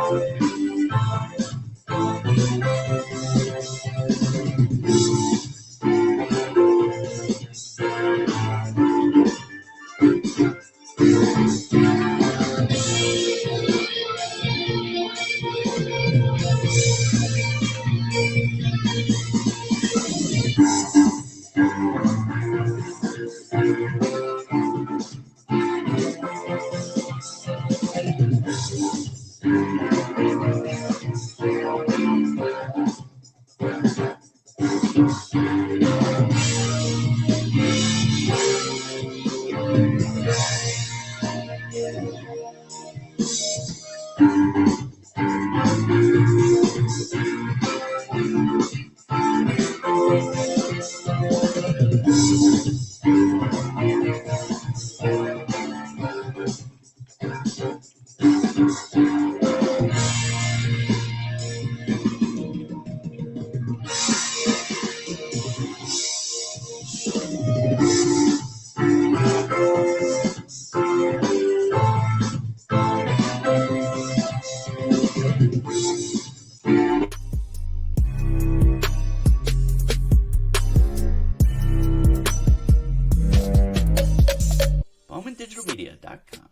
BowmanDigitalMedia.com.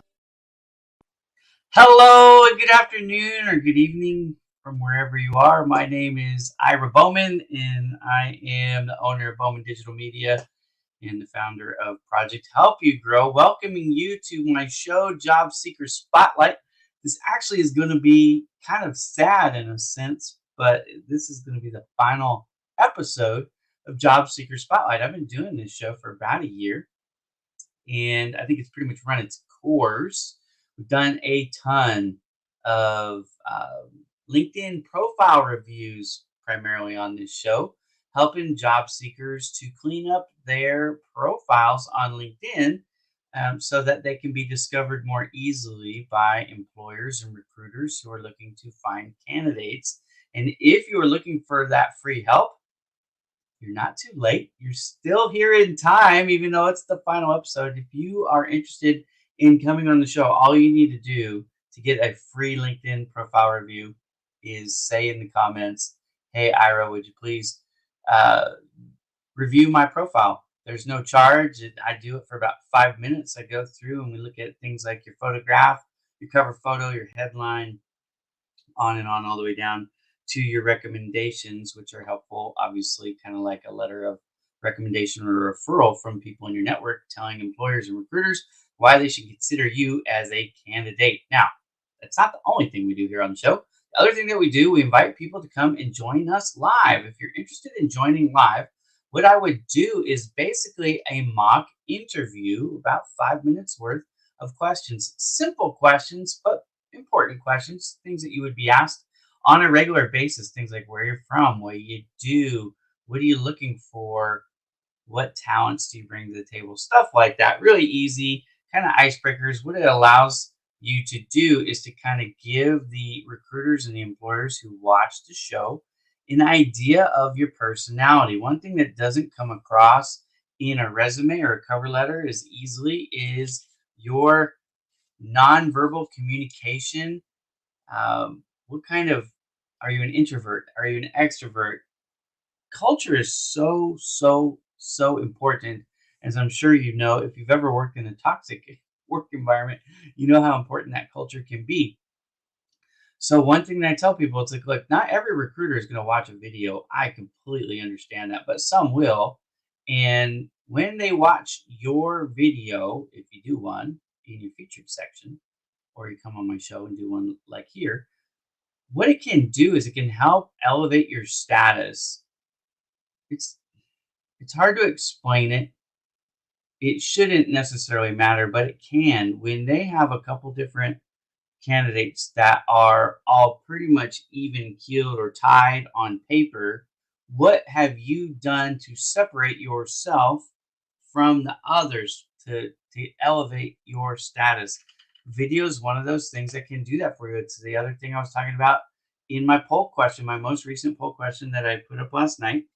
Hello and good afternoon or good evening from wherever you are. My name is Ira Bowman and I am the owner of Bowman Digital Media and the founder of Project Help You Grow, welcoming you to my show, Job Seeker Spotlight. This actually is going to be kind of sad in a sense, but this is going to be the final episode of Job Seeker Spotlight. I've been doing this show for about a year, and I think it's pretty much run its course. We've done a ton of LinkedIn profile reviews primarily on this show, helping job seekers to clean up their profiles on LinkedIn so that they can be discovered more easily by employers and recruiters who are looking to find candidates. And if you are looking for that free help, you're not too late. You're still here in time, even though it's the final episode. If you are interested in coming on the show, all you need to do to get a free LinkedIn profile review is say in the comments, "Hey, Ira, would you please review my profile?" There's no charge. I do it for about 5 minutes. I go through and we look at things like your photograph, your cover photo, your headline, on and on, all the way down to your recommendations, which are helpful, obviously, kind of like a letter of recommendation or referral from people in your network telling employers and recruiters why they should consider you as a candidate. Now, that's not the only thing we do here on the show. The other thing that we do, we invite people to come and join us live. If you're interested in joining live, what I would do is basically a mock interview, about 5 minutes worth of questions, simple questions, but important questions, things that you would be asked on a regular basis, things like where you're from, what you do, what are you looking for, what talents do you bring to the table, stuff like that. Really easy, kind of icebreakers. What it allows you to do is to kind of give the recruiters and the employers who watch the show an idea of your personality. One thing that doesn't come across in a resume or a cover letter as easily is your nonverbal communication. What kind of, are you an introvert? Are you an extrovert? Culture is so important. As I'm sure you know, if you've ever worked in a toxic work environment, you know how important that culture can be. So one thing that I tell people, it's like, look, not every recruiter is going to watch a video. I completely understand that, but some will. And when they watch your video, if you do one in your featured section, or you come on my show and do one like here, what it can do is it can help elevate your status. It's hard to explain it. It shouldn't necessarily matter, but it can. When they have a couple different candidates that are all pretty much even keeled or tied on paper, what have you done to separate yourself from the others to elevate your status? Video is one of those things that can do that for you. It's the other thing I was talking about in my poll question, my most recent poll question that I put up last night.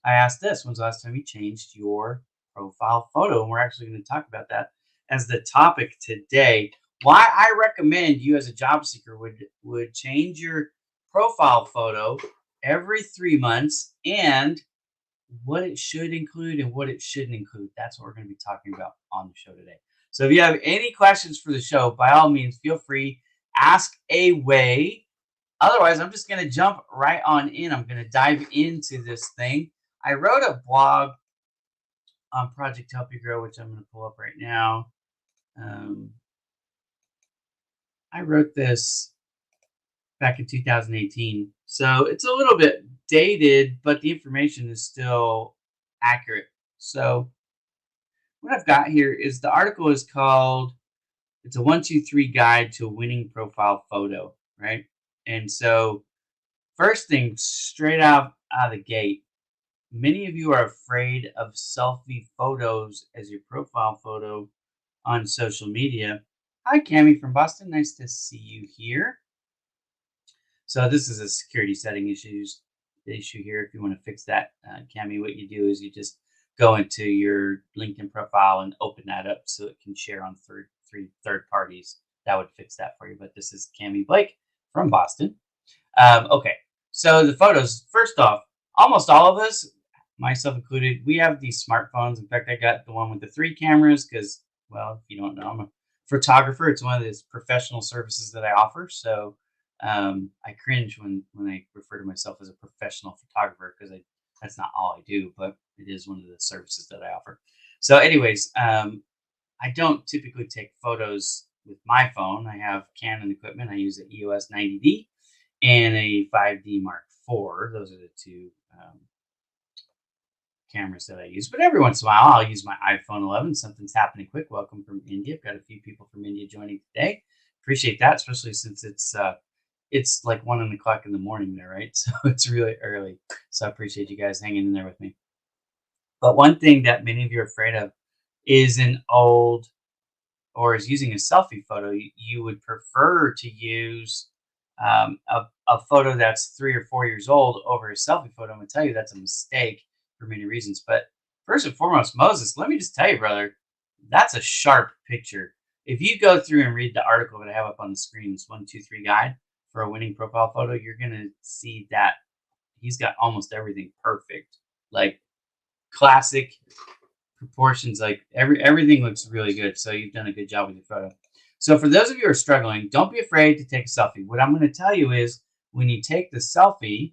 I asked this: when's the last time you changed your profile photo? And we're actually going to talk about that as the topic today. why I recommend you as a job seeker would change your profile photo every 3 months, and what it should include and what it shouldn't include. That's what we're going to be talking about on the show today. So if you have any questions for the show, by all means, feel free, ask away. Otherwise, I'm just going to jump right on in. I'm going to dive into this thing. I wrote a blog on Project Help You Grow, which I'm going to pull up right now. I wrote this back in 2018. So it's a little bit dated, but the information is still accurate. So what I've got here is the article is called it's a 1, 2, 3 guide to a winning profile photo, right? And so first thing straight out of the gate, many of you are afraid of selfie photos as your profile photo on social media. Hi, Cami from Boston. Nice to see you here. So this is a security setting issue here. If you want to fix that, Cami, what you do is you just go into your LinkedIn profile and open that up so it can share on third parties. That would fix that for you. But this is Cami Blake from Boston. Okay, so the photos. First off, almost all of us, myself included, we have these smartphones. In fact, I got the one with the 3 cameras because, well, if you don't know, I'm a photographer. It's one of those professional services that I offer. So I cringe when I refer to myself as a professional photographer because that's not all I do, but it is one of the services that I offer. So, anyways, I don't typically take photos with my phone. I have Canon equipment. I use an EOS 90D and a 5D Mark IV. Those are the two cameras that I use. But every once in a while, I'll use my iPhone 11. Something's happening quick. Welcome from India. I've got a few people from India joining today. Appreciate that, especially since it's like 1 o'clock in the morning there, right? So it's really early. So I appreciate you guys hanging in there with me. But one thing that many of you are afraid of is an old or is using a selfie photo. You would prefer to use a photo that's 3 or 4 years old over a selfie photo. I'm going to tell you that's a mistake for many reasons. But first and foremost, Moses, let me just tell you, brother, that's a sharp picture. If you go through and read the article that I have up on the screen, this 1, 2, 3 guide for a winning profile photo, you're going to see that he's got almost everything perfect. Like classic proportions, like everything looks really good. So you've done a good job with your photo. So for those of you who are struggling, don't be afraid to take a selfie. What I'm going to tell you is when you take the selfie,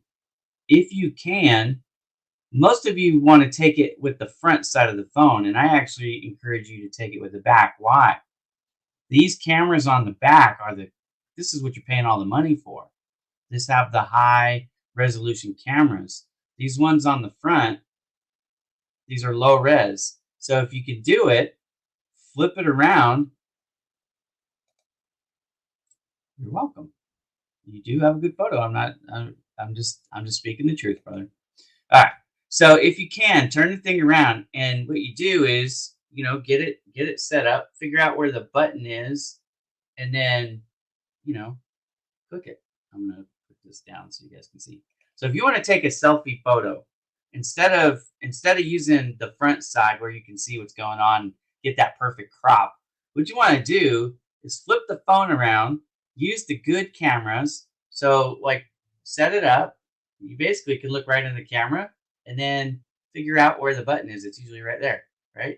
if you can, most of you want to take it with the front side of the phone, and I actually encourage you to take it with the back. Why? These cameras on the back this is what you're paying all the money for. This have the high resolution cameras. These ones on the front, these are low res. So if you can do it, flip it around. You're welcome. You do have a good photo. I'm just speaking the truth, brother. All right. So if you can turn the thing around, and what you do is, get it set up, figure out where the button is, and then, click it. I'm going to put this down so you guys can see. So if you want to take a selfie photo, instead of using the front side where you can see what's going on, get that perfect crop, what you want to do is flip the phone around, use the good cameras. So like set it up. You basically can look right in the camera and then figure out where the button is. It's usually right there, right?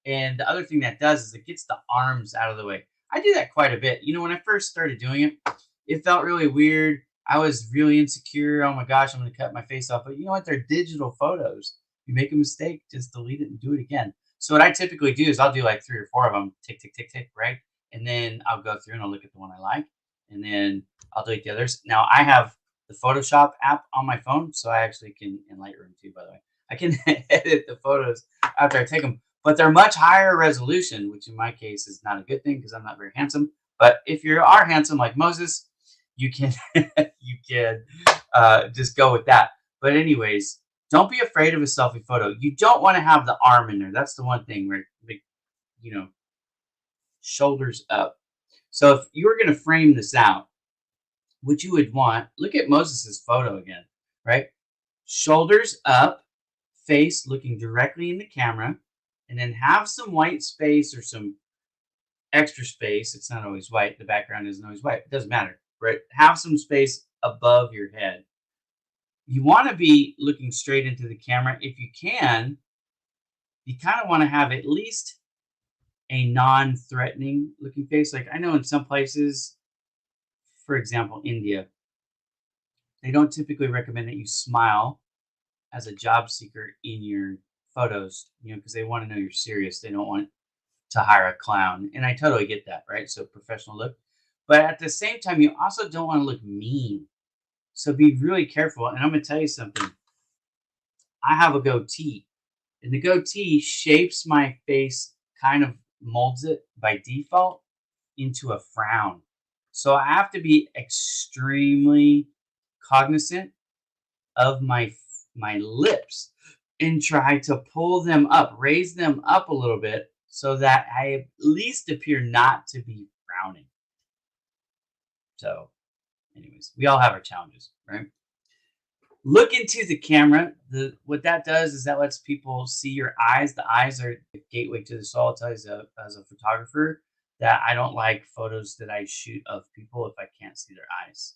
And the other thing that does is it gets the arms out of the way. I do that quite a bit. When I first started doing it, it felt really weird. I was really insecure. Oh my gosh, I'm going to cut my face off. But you know what? They're digital photos. You make a mistake, just delete it and do it again. So what I typically do is I'll do like 3 or 4 of them, tick, tick, tick, tick, right? And then I'll go through and I'll look at the one I like. And then I'll delete the others. Now I have the Photoshop app on my phone. So I actually can, in Lightroom too, by the way. I can edit the photos after I take them. But they're much higher resolution, which in my case is not a good thing because I'm not very handsome. But if you are handsome like Moses, you can just go with that. But anyways, don't be afraid of a selfie photo. You don't want to have the arm in there. That's the one thing, right? Like, shoulders up. So if you were going to frame this out, what you would want, look at Moses's photo again, right? Shoulders up, face looking directly in the camera, and then have some white space or some extra space. It's not always white. The background isn't always white. It doesn't matter, right? Have some space above your head. You want to be looking straight into the camera. If you can, you kind of want to have at least a non-threatening looking face. Like I know in some places, for example, India, they don't typically recommend that you smile as a job seeker in your photos, because they want to know you're serious. They don't want to hire a clown. And I totally get that, right? So professional look. But at the same time, you also don't want to look mean. So be really careful. And I'm going to tell you something. I have a goatee, and the goatee shapes my face, kind of molds it by default into a frown. So I have to be extremely cognizant of my lips and try to pull them up, raise them up a little bit so that I at least appear not to be frowning. So, anyways, we all have our challenges, right? Look into the camera. What that does is that lets people see your eyes. The eyes are the gateway to the soul. I'll tell you as a photographer that I don't like photos that I shoot of people if I can't see their eyes.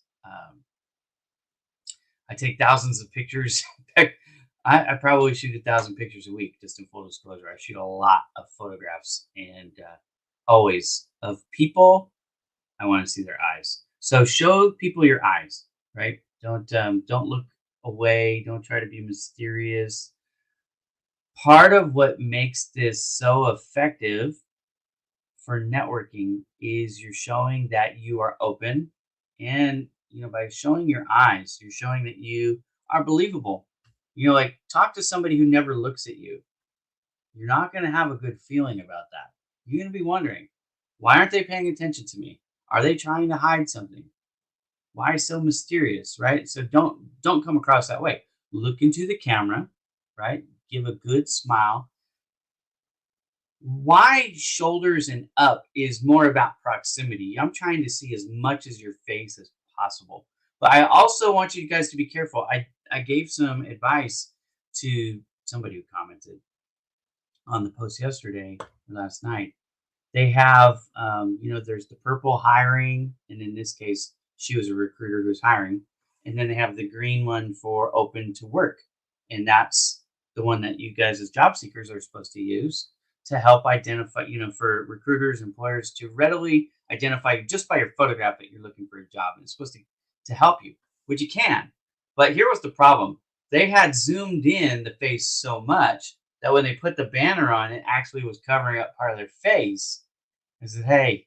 I take thousands of pictures. I probably shoot 1,000 pictures a week, just in full disclosure. I shoot a lot of photographs and always of people. I want to see their eyes. So show people your eyes, right? Don't look away. Don't try to be mysterious. Part of what makes this so effective for networking is you're showing that you are open, and by showing your eyes, you're showing that you are believable. Like talk to somebody who never looks at you. You're not going to have a good feeling about that. You're going to be wondering, why aren't they paying attention to me? Are they trying to hide something? Why so mysterious, right? So don't come across that way. Look into the camera, right? Give a good smile. Wide shoulders and up is more about proximity. I'm trying to see as much as your face as possible. But I also want you guys to be careful. I gave some advice to somebody who commented on the post yesterday or last night. They have, there's the purple hiring, and in this case, she was a recruiter who's hiring, and then they have the green one for open to work, and that's the one that you guys as job seekers are supposed to use to help identify, for recruiters, employers to readily identify just by your photograph that you're looking for a job, and it's supposed to help you, which you can. But here was the problem: they had zoomed in the face so much that when they put the banner on, it actually was covering up part of their face. I said, hey,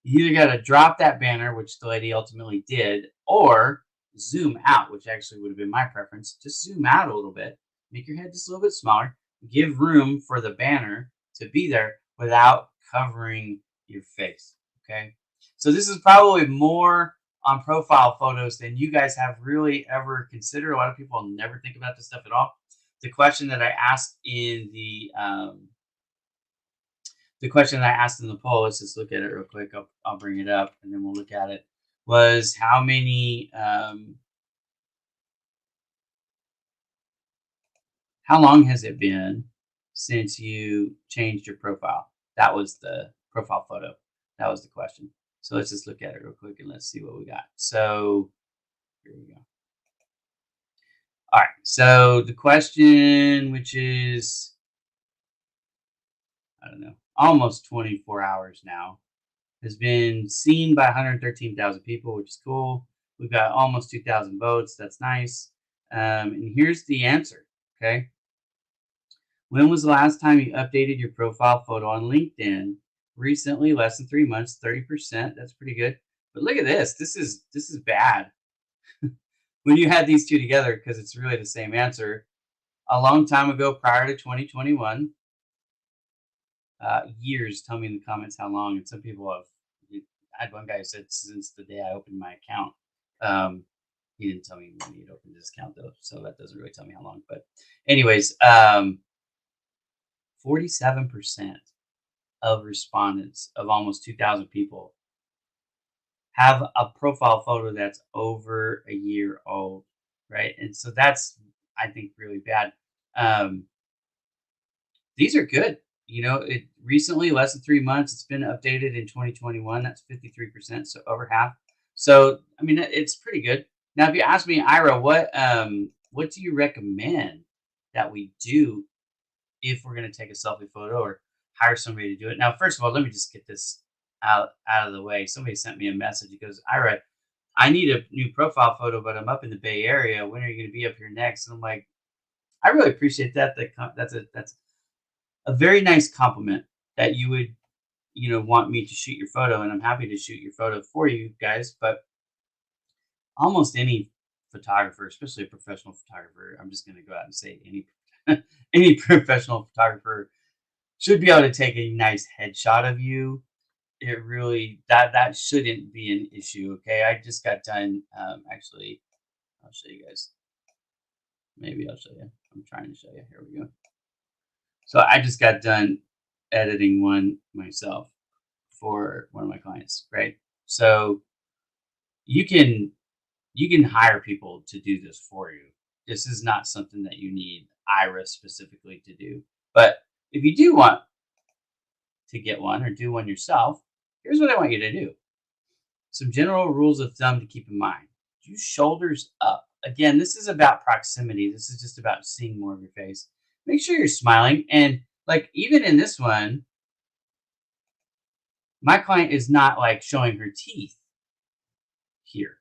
you either got to drop that banner, which the lady ultimately did, or zoom out, which actually would have been my preference. Just zoom out a little bit, make your head just a little bit smaller, give room for the banner to be there without covering your face. Okay. So this is probably more on profile photos than you guys have really ever considered. A lot of people never think about this stuff at all. The question that I asked in the question that I asked in the poll, let's just look at it real quick. I'll bring it up and then we'll look at it. Was how long has it been since you changed your profile? That was the profile photo. That was the question. So let's just look at it real quick and let's see what we got. So here we go. All right. So the question, which is, I don't know, almost 24 hours now, has been seen by 113,000 people, which is cool. We've got almost 2,000 votes. That's nice. And here's the answer. Okay. When was the last time you updated your profile photo on LinkedIn? Recently, less than 3 months, 30%. That's pretty good. But look at this. This is bad. When you had these two together, because it's really the same answer. A long time ago, prior to 2021, years. Tell me in the comments how long. And some people have. I had one guy who said since the day I opened my account. He didn't tell me when he had opened his account though, so that doesn't really tell me how long. But, anyways, 47% of respondents of almost 2,000 people have a profile photo that's over a year old, right? And so that's, I think, really bad. These are good. it recently, less than 3 months. It's been updated in 2021. That's 53%, so over half. So I mean, it's pretty good. Now, if you ask me, Ira, what do you recommend that we do if we're going to take a selfie photo or hire somebody to do it? Now, first of all, let me just get this out of the way. Somebody sent me a message. He goes, Ira, I need a new profile photo, but I'm up in the Bay Area. When are you going to be up here next? And I'm like, I really appreciate that. That's a very nice compliment that you would, want me to shoot your photo, and I'm happy to shoot your photo for you guys. But almost any photographer, especially a professional photographer, I'm just going to go out and say any any professional photographer should be able to take a nice headshot of you. It really that shouldn't be an issue. Okay, I just got done. Actually, I'll show you guys. Maybe I'll show you. I'm trying to show you. Here we go. So I just got done editing one myself for one of my clients, right? So you can hire people to do this for you. This is not something that you need Ira specifically to do. But if you do want to get one or do one yourself, here's what I want you to do. Some general rules of thumb to keep in mind. Do shoulders up. Again, this is about proximity. This is just about seeing more of your face. Make sure you're smiling. And like even in this one, my client is not like showing her teeth here.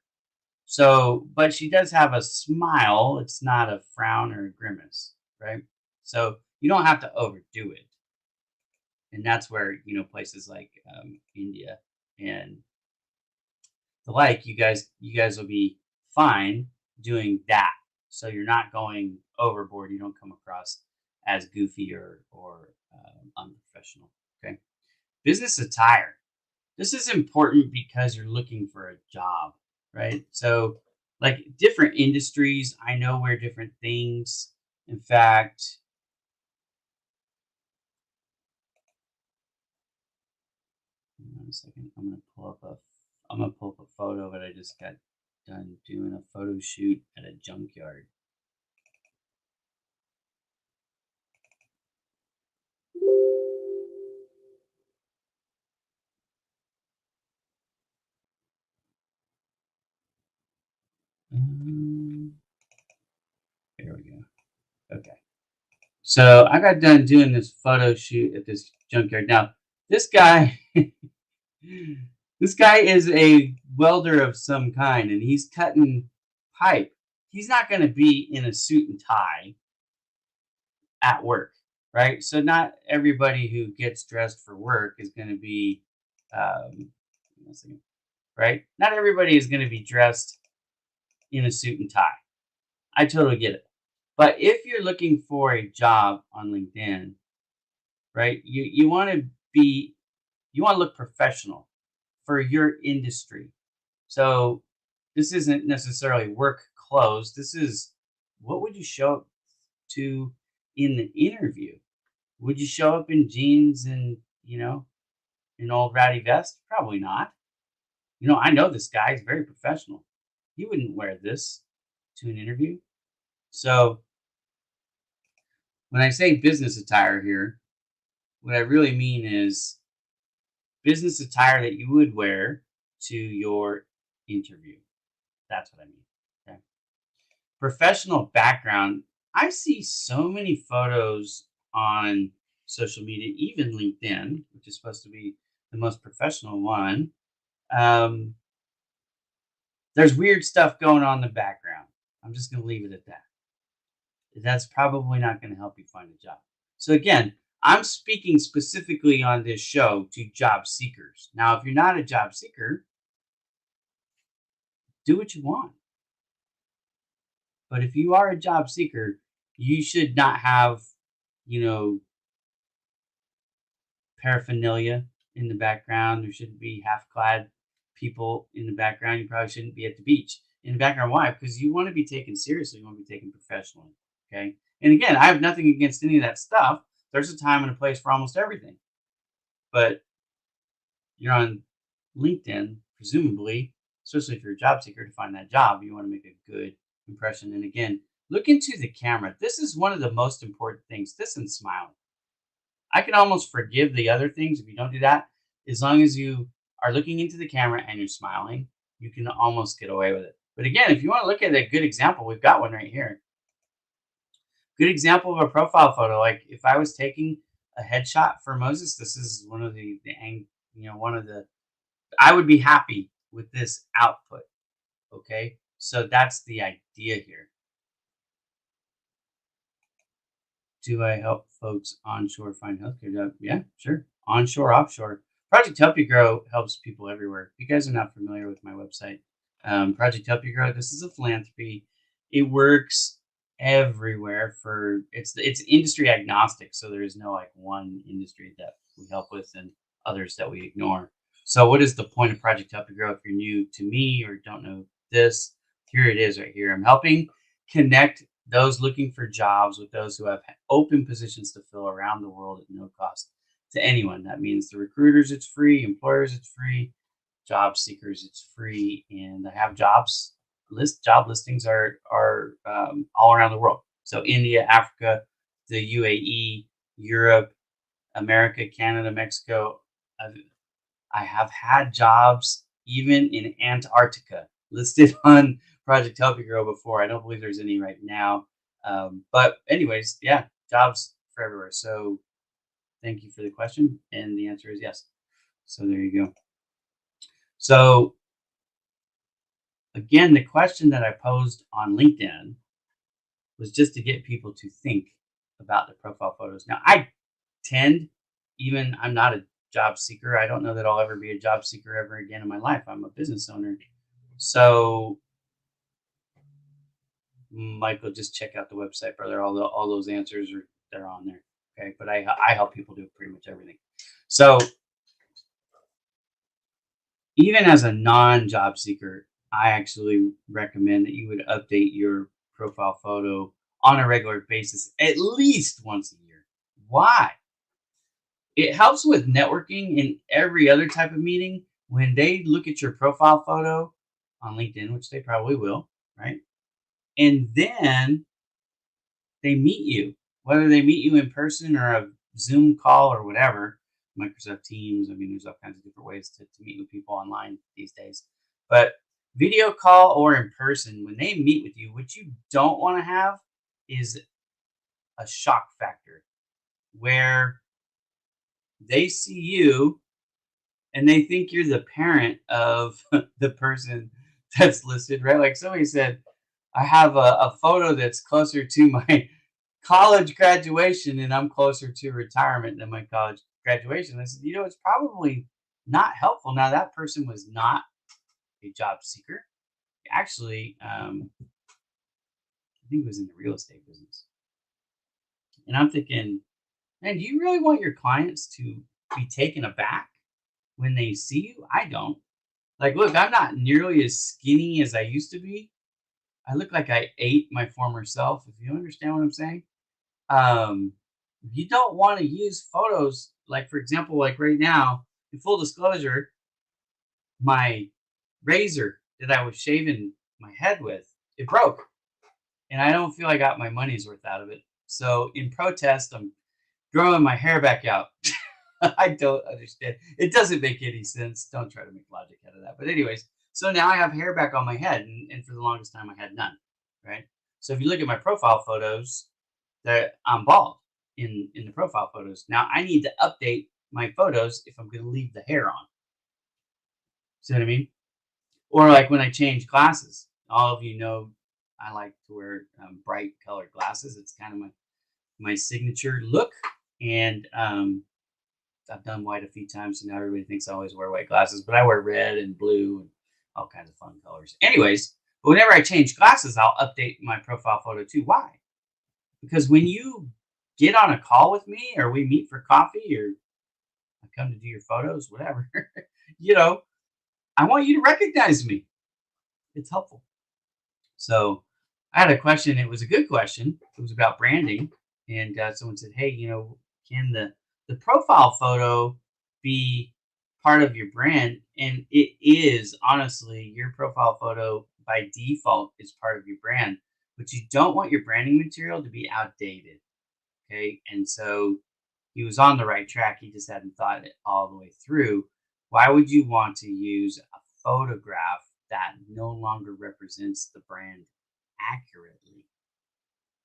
So, but she does have a smile. It's not a frown or a grimace, right? So you don't have to overdo it. And that's where, places like India and the like, you guys will be fine doing that. So you're not going overboard. You don't come across as goofy or unprofessional. Okay. Business attire. This is important because you're looking for a job, right? So, like different industries, I know wear different things. In fact, hang on a second. I'm gonna pull up a photo that I just got done doing a photo shoot at a junkyard. Um, Here we go. Okay. So I got done doing this photo shoot at this junkyard. Now, this guy, this guy is a welder of some kind, and he's cutting pipe. He's not going to be in a suit and tie at work, right? So not everybody who gets dressed for work is going to be, um, let's see, right? Not everybody is going to be dressed in a suit and tie. I totally get it. But if you're looking for a job on LinkedIn, right, you want to be, you want to look professional for your industry. So this isn't necessarily work clothes. This is what would you show up to in the interview? Would you show up in jeans and, an old ratty vest? Probably not. I know this guy is very professional. He wouldn't wear this to an interview. So when I say business attire here, what I really mean is business attire that you would wear to your interview. That's what I mean. Okay. Professional background. I see so many photos on social media, even LinkedIn, which is supposed to be the most professional one. Um, there's weird stuff going on in the background. I'm just going to leave it at that. That's probably not going to help you find a job. So again, I'm speaking specifically on this show to job seekers. Now, if you're not a job seeker, do what you want. But if you are a job seeker, you should not have, you know, paraphernalia in the background. There shouldn't be half clad people in the background. You probably shouldn't be at the beach in the background. Why? Because you want to be taken seriously. You want to be taken professionally. Okay. And again, I have nothing against any of that stuff. There's a time and a place for almost everything. But you're on LinkedIn, presumably, especially if you're a job seeker to find that job, you want to make a good impression. And again, look into the camera. This is one of the most important things. This and smiling. I can almost forgive the other things if you don't do that. As long as you are looking into the camera and you're smiling, you can almost get away with it. But again, if you want to look at a good example, we've got one right here. Good example of a profile photo. Like if I was taking a headshot for Moses, this is one of one of the, I would be happy with this output. Okay. So that's the idea here. Do I help folks onshore find healthcare jobs? Yeah, sure. Onshore, offshore. Project Help You Grow helps people everywhere. If you guys are not familiar with my website, Project Help You Grow, this is a philanthropy. It works everywhere for it's industry agnostic, so there is no like one industry that we help with and others that we ignore. So what is the point of Project Help You Grow? If you're new to me or don't know this, here it is right here. I'm helping connect those looking for jobs with those who have open positions to fill around the world at no cost to anyone. That means the recruiters, it's free, employers, it's free, job seekers, it's free, and I have job listings are all around the world. So India, Africa, the UAE, Europe, America, Canada, Mexico. I've, I have had jobs even in Antarctica listed on Project Help You Grow before. I don't believe there's any right now. But anyways, yeah, jobs for everywhere. So thank you for the question. And the answer is yes. So there you go. So again, the question that I posed on LinkedIn was just to get people to think about the profile photos. Now, I tend, even I'm not a job seeker. I don't know that I'll ever be a job seeker ever again in my life. I'm a business owner. So, Michael, just check out the website, brother. All those answers are they're on there. Okay, but I help people do pretty much everything. So even as a non-job seeker, I actually recommend that you would update your profile photo on a regular basis, at least once a year. Why? It helps with networking in every other type of meeting. When they look at your profile photo on LinkedIn, which they probably will, right? And then they meet you, whether they meet you in person or a Zoom call or whatever, Microsoft Teams. I mean, there's all kinds of different ways to meet with people online these days. But video call or in person, when they meet with you, what you don't want to have is a shock factor where they see you and they think you're the parent of the person that's listed, right? Like somebody said, I have a photo that's closer to my college graduation and I'm closer to retirement than my college graduation. I said, it's probably not helpful. Now, that person was not a job seeker. Actually, I think it was in the real estate business. And I'm thinking, man, do you really want your clients to be taken aback when they see you? I don't. Like, look, I'm not nearly as skinny as I used to be. I look like I ate my former self, if you understand what I'm saying. Um, you don't want to use photos, like, for example, like right now, in full disclosure, my razor that I was shaving my head with, it broke. And I don't feel I got my money's worth out of it. So in protest, I'm growing my hair back out. I don't understand. It doesn't make any sense. Don't try to make logic out of that. But anyways, so now I have hair back on my head, and for the longest time I had none. Right. So if you look at my profile photos, that I'm bald in the profile photos. Now I need to update my photos if I'm going to leave the hair on. See what I mean? Or like when I change glasses. All of you know I like to wear bright colored glasses. It's kind of my signature look, and I've done white a few times, so now everybody thinks I always wear white glasses, but I wear red and blue and all kinds of fun colors. Anyways, but whenever I change glasses, I'll update my profile photo too. Why? Because when you get on a call with me or we meet for coffee or I come to do your photos, whatever, you know, I want you to recognize me. It's helpful. So I had a question. It was a good question. It was about branding. And someone said, hey, can the profile photo be part of your brand? And it is, honestly, your profile photo by default is part of your brand, but you don't want your branding material to be outdated. Okay. And so he was on the right track. He just hadn't thought it all the way through. Why would you want to use a photograph that no longer represents the brand accurately?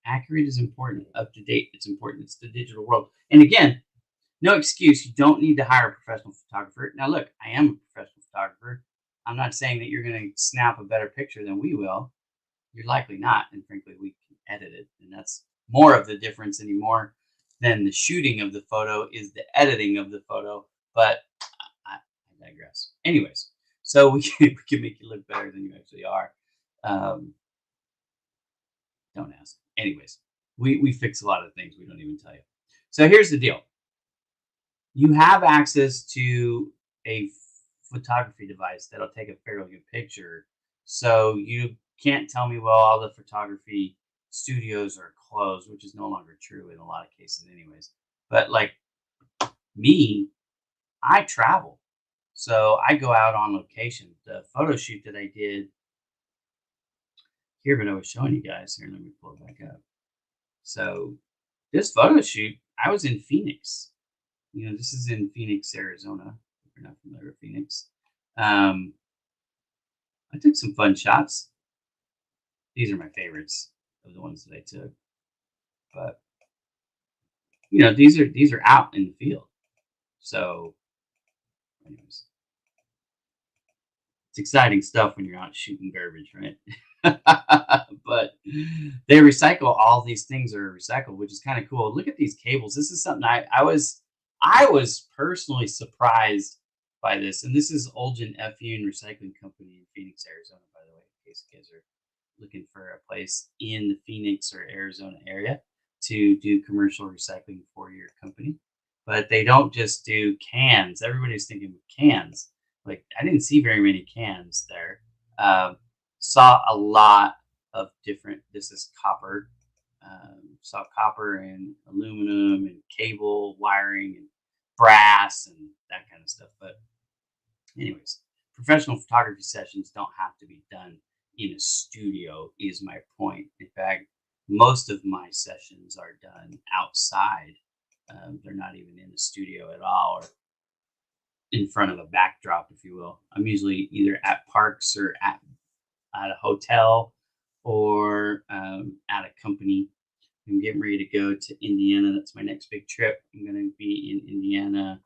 Accurate is important, up to date. It's important. It's the digital world. And again, no excuse. You don't need to hire a professional photographer. Now, look, I am a professional photographer. I'm not saying that you're going to snap a better picture than we will. You're likely not. And frankly, we can edit it. And that's more of the difference anymore than the shooting of the photo is the editing of the photo. But I digress. Anyways, so we can make you look better than you actually are. Um, don't ask. Anyways, we fix a lot of things we don't even tell you. So here's the deal. You have access to a photography device that'll take a fairly good picture. So you can't tell me, well, all the photography studios are closed, which is no longer true in a lot of cases, anyways. But like me, I travel. So I go out on location. The photo shoot that I did here, but I was showing you guys here. Let me pull it back up. So this photo shoot, I was in Phoenix. This is in Phoenix, Arizona. If you're not familiar with Phoenix, um, I took some fun shots. These are my favorites of the ones that I took. But these are out in the field. So, anyways, it's exciting stuff when you're out shooting garbage, right? But they recycle all these things are recycled, which is kind of cool. Look at these cables. This is something I was personally surprised by this, and this is Olgin FU and Recycling Company in Phoenix, Arizona. By the way, in case you guys are looking for a place in the Phoenix or Arizona area to do commercial recycling for your company. But they don't just do cans. Everybody's thinking cans. Like I didn't see very many cans there. Saw a lot of different. This is copper. Saw copper and aluminum and cable wiring and brass and that kind of stuff. But anyways, professional photography sessions don't have to be done in a studio is my point. In fact, most of my sessions are done outside. They're not even in the studio at all or in front of a backdrop, if you will. I'm usually either at parks or at a hotel or at a company. I'm getting ready to go to Indiana. That's my next big trip. I'm going to be in Indiana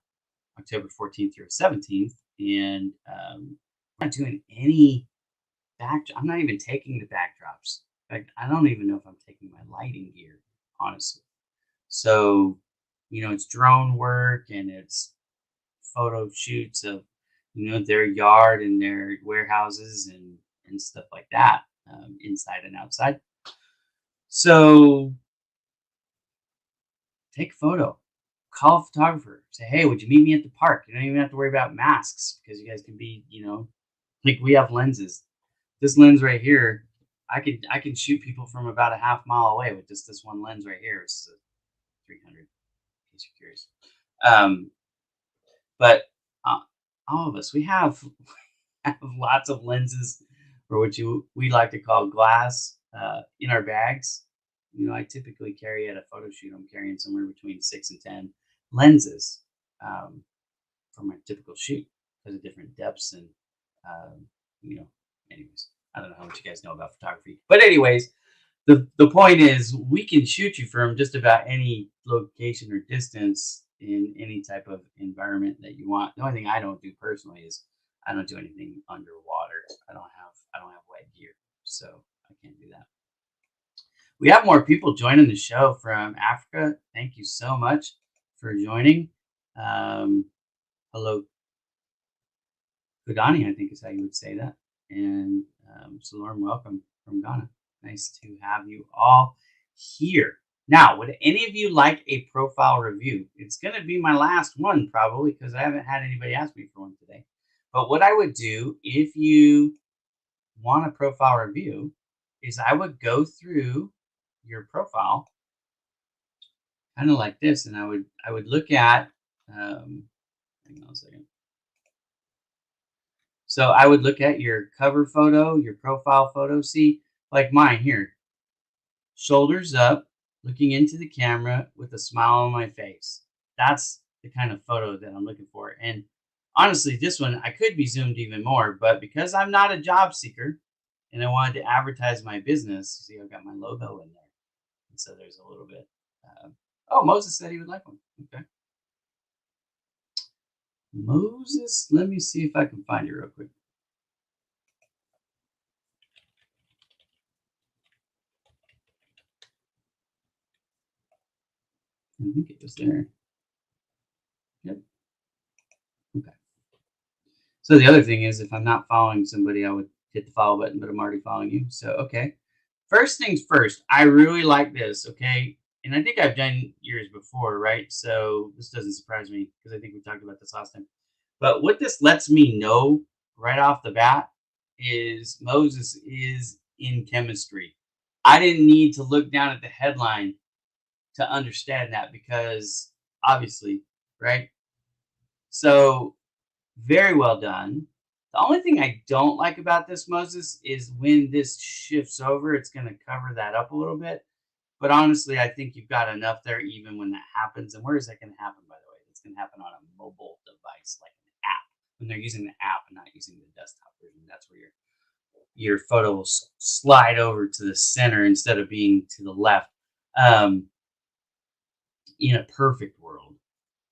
October 14th through 17th. And I'm not doing any I'm not even taking the backdrops. In fact, I don't even know if I'm taking my lighting gear, honestly. So, it's drone work and it's photo shoots of, their yard and their warehouses and stuff like that, inside and outside. So take a photo, call a photographer, say, hey, would you meet me at the park? You don't even have to worry about masks because you guys can be, like we have lenses. This lens right here, I can shoot people from about a half mile away with just this one lens right here. This is a 300, in case you're curious. But all of us, we have, have lots of lenses, or what we like to call glass, in our bags. I typically carry at a photo shoot. I'm carrying somewhere between 6 and 10 lenses for my typical shoot because of different depths and um, you know. Anyways, I don't know how much you guys know about photography, but anyways, the point is we can shoot you from just about any location or distance in any type of environment that you want. The only thing I don't do personally is I don't do anything underwater. I don't have wet gear, so I can't do that. We have more people joining the show from Africa. Thank you so much for joining. Um, hello, Kudani, I think is how you would say that. And Salorm, welcome from Ghana. Nice to have you all here. Now, would any of you like a profile review? It's going to be my last one probably because I haven't had anybody ask me for one today. But what I would do if you want a profile review is I would go through your profile kind of like this, and I would look at hang on a second. So I would look at your cover photo, your profile photo. See, like mine here, shoulders up, looking into the camera with a smile on my face. That's the kind of photo that I'm looking for. And honestly, this one I could be zoomed even more, but because I'm not a job seeker and I wanted to advertise my business, see, I've got my logo in there. And so there's a little bit. Oh, Moses said he would like one. Okay. Moses, let me see if I can find it real quick. I think it was there. Yep. Okay. So the other thing is, if I'm not following somebody, I would hit the follow button, but I'm already following you. So, okay. First things first, I really like this. Okay. And I think I've done yours before, right? So this doesn't surprise me because I think we talked about this last time. But what this lets me know right off the bat is Moses is in chemistry. I didn't need to look down at the headline to understand that because obviously, right? So very well done. The only thing I don't like about this, Moses, is when this shifts over, it's going to cover that up a little bit. But honestly, I think you've got enough there even when that happens. And where is that going to happen, by the way? It's going to happen on a mobile device like an app. When they're using the app and not using the desktop version, that's where your photo will slide over to the center instead of being to the left. Um, in a perfect world,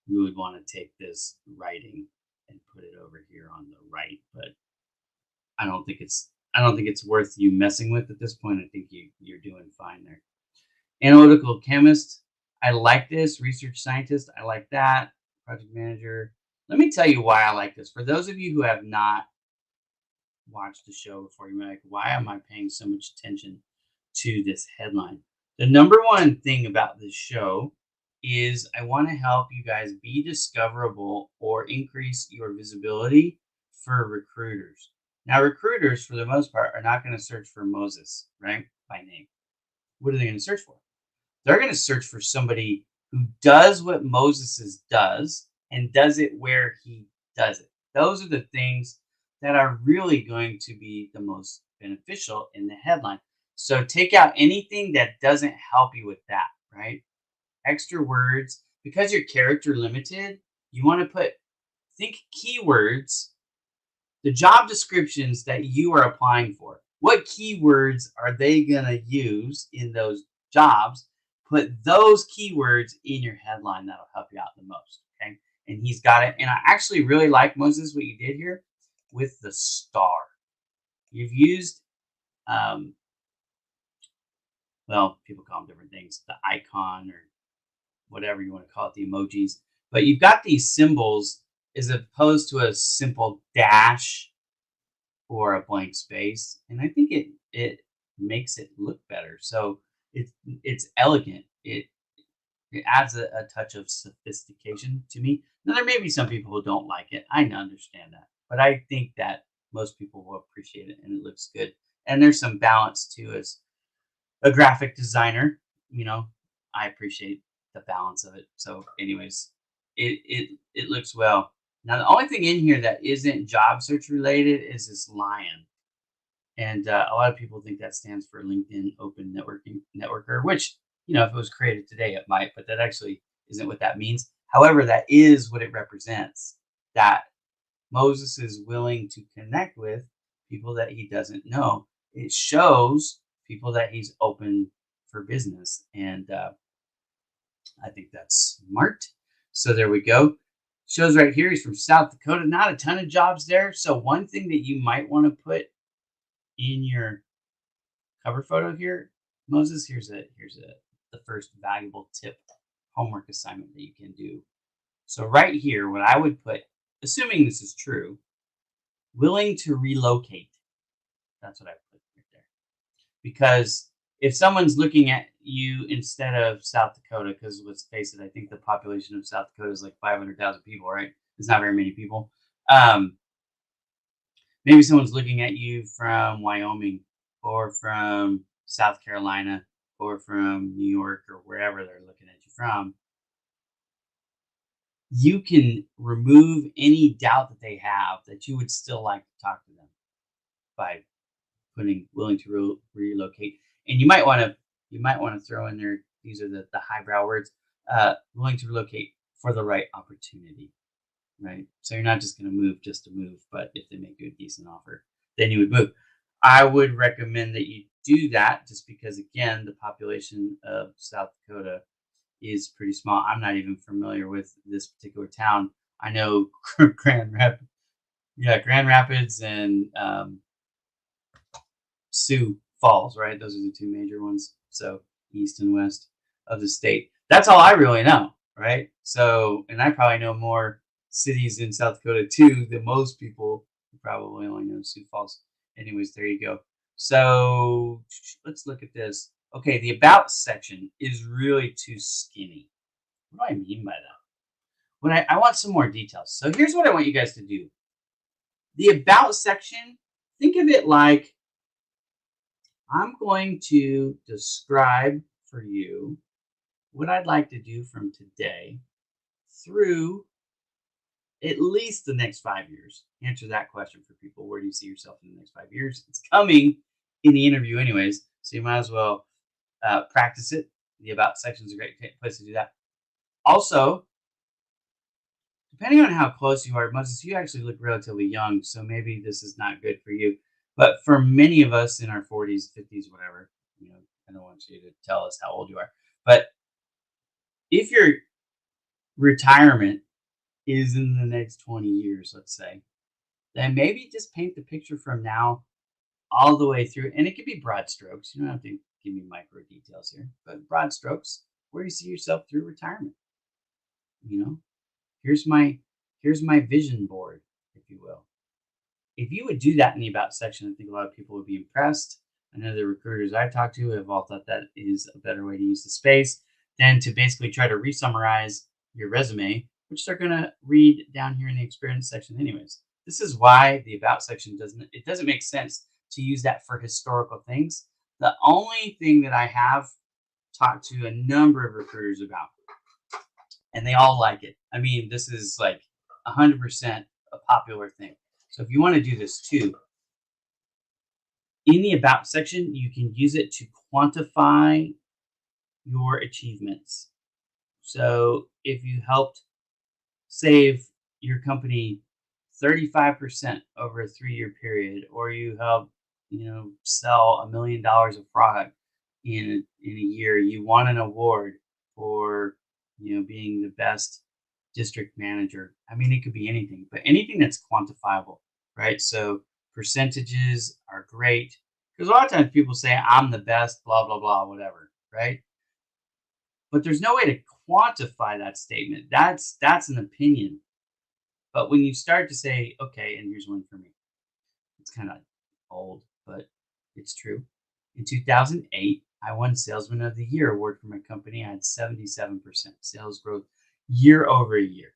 you would want to take this writing and put it over here on the right, but I don't think it's worth you messing with at this point. I think you're doing fine there. Analytical chemist, I like this. Research scientist, I like that. Project manager. Let me tell you why I like this. For those of you who have not watched the show before, you're like, why am I paying so much attention to this headline? The number one thing about this show is I want to help you guys be discoverable or increase your visibility for recruiters. Now, recruiters, for the most part, are not going to search for Moses, right, by name. What are they going to search for? They're going to search for somebody who does what Moses does and does it where he does it. Those are the things that are really going to be the most beneficial in the headline. So take out anything that doesn't help you with that, right? Extra words, because you're character limited, you want to think keywords, the job descriptions that you are applying for. What keywords are they going to use in those jobs? Put those keywords in your headline. That'll help you out the most. Okay. And he's got it. And I actually really like, Moses, what you did here with the star. You've used, um, well, people call them different things, the icon or whatever you want to call it, the emojis. But you've got these symbols as opposed to a simple dash or a blank space, and I think it makes it look better. So it's elegant. It adds a touch of sophistication to me. Now there may be some people who don't like it. I understand that, but I think that most people will appreciate it, and it looks good. And there's some balance too. As a graphic designer, I appreciate the balance of it. So, anyways, it looks well. Now, the only thing in here that isn't job search related is this lion. And a lot of people think that stands for LinkedIn Open Networking Networker, which, if it was created today, it might, but that actually isn't what that means. However, that is what it represents, that Moses is willing to connect with people that he doesn't know. It shows people that he's open for business. And I think that's smart. So there we go. Shows right here he's from South Dakota. Not a ton of jobs there. So one thing that you might want to put in your cover photo here, Moses, here's the first valuable tip, homework assignment that you can do. So right here, what I would put, assuming this is true, willing to relocate. That's what I put right there. Because if someone's looking at you instead of South Dakota, because let's face it, I think the population of South Dakota is like 500,000 people, right? It's not very many people. Maybe someone's looking at you from Wyoming or from South Carolina or from New York or wherever they're looking at you from. You can remove any doubt that they have that you would still like to talk to them by putting willing to relocate. And you might want to throw in there, these are the highbrow words, willing to relocate for the right opportunity, right? So you're not just going to move just to move, but if they make you a decent offer, then you would move. I would recommend that you do that just because, again, the population of South Dakota is pretty small. I'm not even familiar with this particular town. I know Grand Rapids, yeah, Grand Rapids and Sioux Falls, right? Those are the two major ones. So east and west of the state. That's all I really know, right? So, and I probably know more cities in South Dakota too than most people who probably only know Sioux Falls. Anyways, there you go. So let's look at this. Okay, the about section is really too skinny. What do I mean by that? When I want some more details. So here's what I want you guys to do. The about section, think of it like I'm going to describe for you what I'd like to do from today through at least the next 5 years. Answer that question for people. Where do you see yourself in the next 5 years? It's coming in the interview, anyways. So you might as well practice it. The about section is a great place to do that. Also, depending on how close you are, Moses, you actually look relatively young, so maybe this is not good for you. But for many of us in our 40s, 50s, whatever, I don't want you to tell us how old you are. But if your retirement is in the next 20 years, let's say, then maybe just paint the picture from now all the way through. And it could be broad strokes. You don't have to give me micro details here, but broad strokes. Where do you see yourself through retirement? You know, here's my vision board, if you will. If you would do that in the about section, I think a lot of people would be impressed. I know the recruiters I've talked to have all thought that is a better way to use the space than to basically try to re-summarize your resume, which they're going to read down here in the experience section anyways. This is why the about section doesn't make sense to use that for historical things. The only thing that I have talked to a number of recruiters about, and they all like it. I mean, this is like 100% a popular thing. So if you want to do this too, in the about section, you can use it to quantify your achievements. So if you helped save your company 35% over a 3-year period, or you helped, sell $1 million of product in a year, you won an award for, being the best district manager. I mean, it could be anything, but anything that's quantifiable, right? So percentages are great because a lot of times people say I'm the best, blah blah blah, whatever, right? But there's no way to quantify that statement. That's an opinion. But when you start to say, okay, and here's one for me, it's kind of old, but it's true. In 2008, I won Salesman of the Year award for my company. I had 77% sales growth year over year.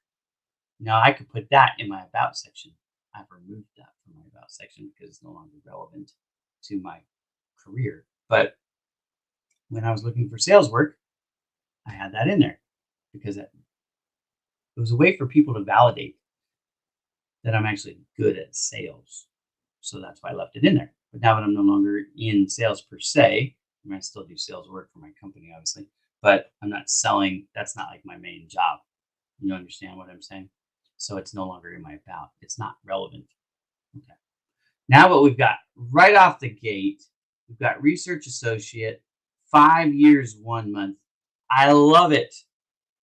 Now I could put that in my about section. I've removed that from my about section because it's no longer relevant to my career. But when I was looking for sales work, I had that in there because it was a way for people to validate that I'm actually good at sales. So that's why I left it in there. But now that I'm no longer in sales per se, I mean, I still do sales work for my company, obviously, but I'm not selling. That's not like my main job. You understand what I'm saying? So it's no longer in my about. It's not relevant. Okay. Now what we've got right off the gate, we've got research associate, 5 years, 1 month. I love it.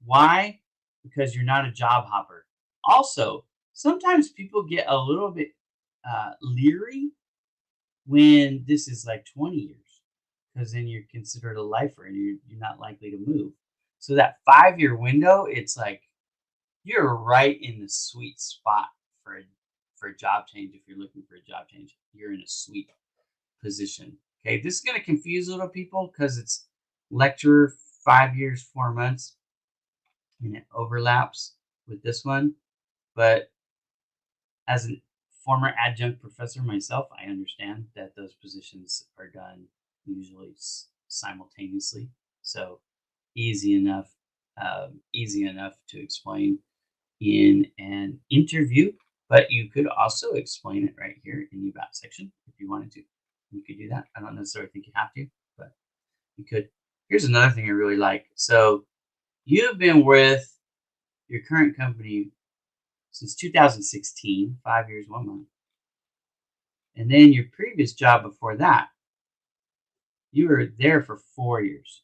Why? Because you're not a job hopper. Also, sometimes people get a little bit leery when this is like 20 years, because then you're considered a lifer and you're not likely to move. So that 5-year window, it's like you're right in the sweet spot for a job change. If you're looking for a job change, you're in a sweet position. Okay, this is going to confuse little people because it's lecturer 5 years, 4 months, and it overlaps with this one. But as a former adjunct professor myself, I understand that those positions are done usually simultaneously. So easy enough, easy enough to explain in an interview. But you could also explain it right here in the about section if you wanted to. You could do that. I don't necessarily think you have to, but you could. Here's another thing I really like. So you've been with your current company since 2016, 5 years, 1 month. And then your previous job before that, you were there for 4 years.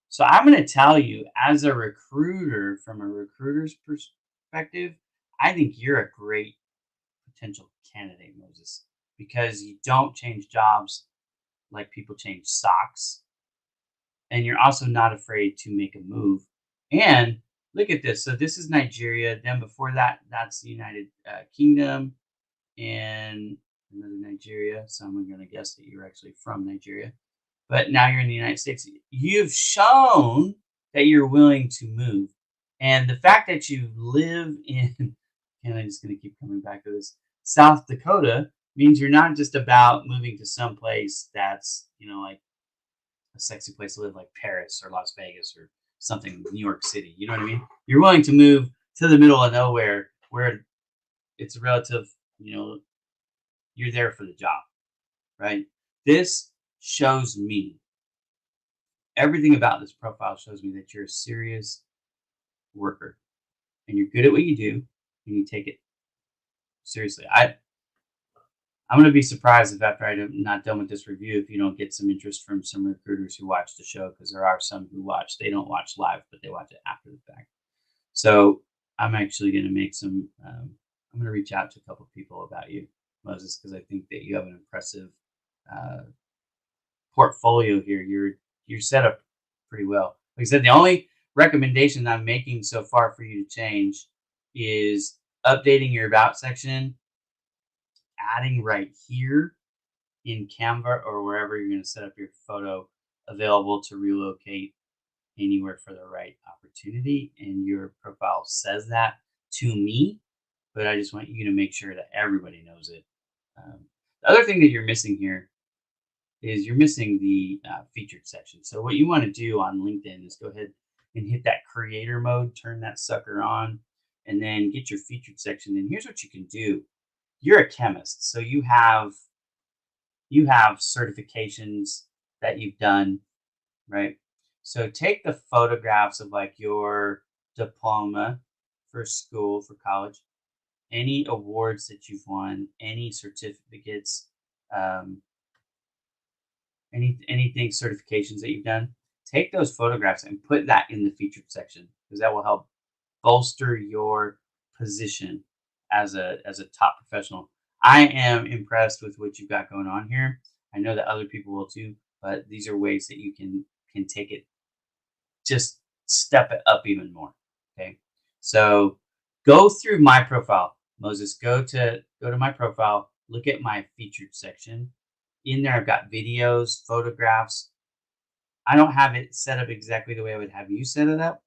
So I'm going to tell you, as a recruiter, from a recruiter's perspective, I think you're a great potential candidate, Moses, because you don't change jobs like people change socks. And you're also not afraid to make a move. And look at this. So this is Nigeria. Then before that, that's the United Kingdom and another Nigeria. So I'm going to guess that you're actually from Nigeria. But now you're in the United States. You've shown that you're willing to move. And the fact that you live in, and I'm just going to keep coming back to this, South Dakota means you're not just about moving to some place that's, like a sexy place to live, like Paris or Las Vegas or something, New York City. You know what I mean? You're willing to move to the middle of nowhere where it's a relative, you're there for the job, right? This shows me, everything about this profile shows me that you're a serious worker and you're good at what you do and you take it seriously. I'm going to be surprised if after I'm not done with this review, if you don't get some interest from some recruiters who watch the show, because there are some who watch. They don't watch live, but they watch it after the fact. So I'm actually going to make some. I'm going to reach out to a couple of people about you, Moses, because I think that you have an impressive portfolio here. You're set up pretty well. Like I said, the only recommendation I'm making so far for you to change is updating your about section, adding right here in Canva or wherever you're going to set up your photo, available to relocate anywhere for the right opportunity. And your profile says that to me, but I just want you to make sure that everybody knows it. The other thing that you're missing here is you're missing the featured section. So what you want to do on LinkedIn is go ahead and hit that creator mode, turn that sucker on, and then get your featured section. And here's what you can do. You're a chemist, so you have certifications that you've done, right? So take the photographs of like your diploma for school, for college, any awards that you've won, any certificates, anything, certifications that you've done. Take those photographs and put that in the featured section, because that will help bolster your position as a top professional. I am impressed with what you've got going on here. I know that other people will too, but these are ways that you can take it, just step it up even more. Okay, so go through my profile, Moses. Go to my profile. Look at my featured section. In there, I've got videos, photographs. I don't have it set up exactly the way I would have you set it up,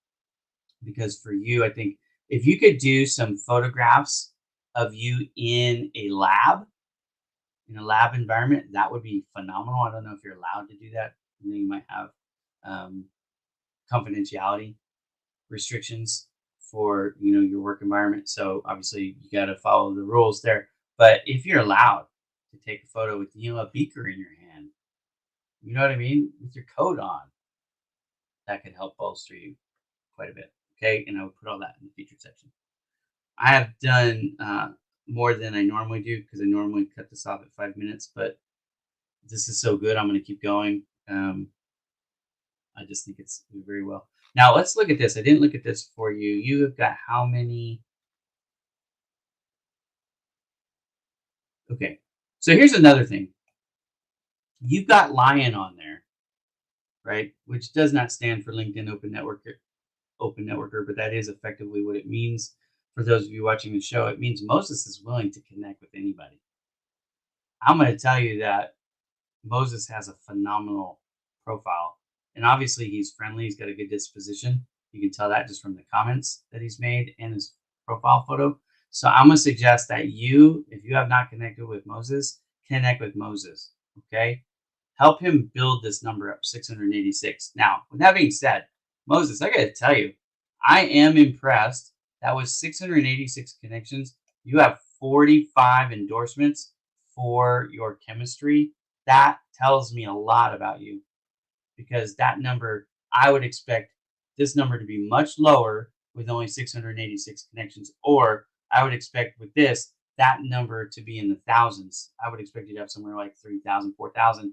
because for you, I think if you could do some photographs of you in a lab environment, that would be phenomenal. I don't know if you're allowed to do that. You might have confidentiality restrictions for your work environment. So obviously you got to follow the rules there. But if you're allowed to take a photo with a beaker in your hand, you know what I mean, with your coat on, that could help bolster you quite a bit. Okay, and I would put all that in the featured section. I have done more than I normally do, because I normally cut this off at 5 minutes, but this is so good, I'm going to keep going. I just think it's very well. Now let's look at this. I didn't look at this for you. You have got how many? Okay, so here's another thing. You've got Lion on there, right? Which does not stand for LinkedIn Open Networker, but that is effectively what it means. For those of you watching the show, it means Moses is willing to connect with anybody. I'm going to tell you that Moses has a phenomenal profile, and obviously he's friendly. He's got a good disposition. You can tell that just from the comments that he's made and his profile photo. So I'm going to suggest that if you have not connected with Moses, connect with Moses. Okay, help him build this number up, 686. Now, with that being said, Moses, I got to tell you, I am impressed that with 686 connections, you have 45 endorsements for your chemistry. That tells me a lot about you, because that number, I would expect this number to be much lower with only 686 connections. Or I would expect with this, that number to be in the thousands. I would expect you to have somewhere like 3,000, 4,000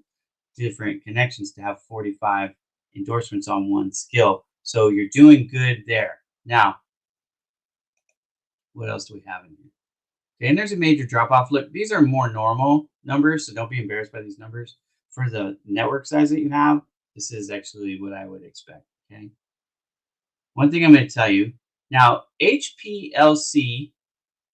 different connections to have 45 endorsements on one skill. So you're doing good there. Now, what else do we have in here? Okay, and there's a major drop off. Look, these are more normal numbers, so don't be embarrassed by these numbers. For the network size that you have, this is actually what I would expect. Okay. One thing I'm going to tell you now, HPLC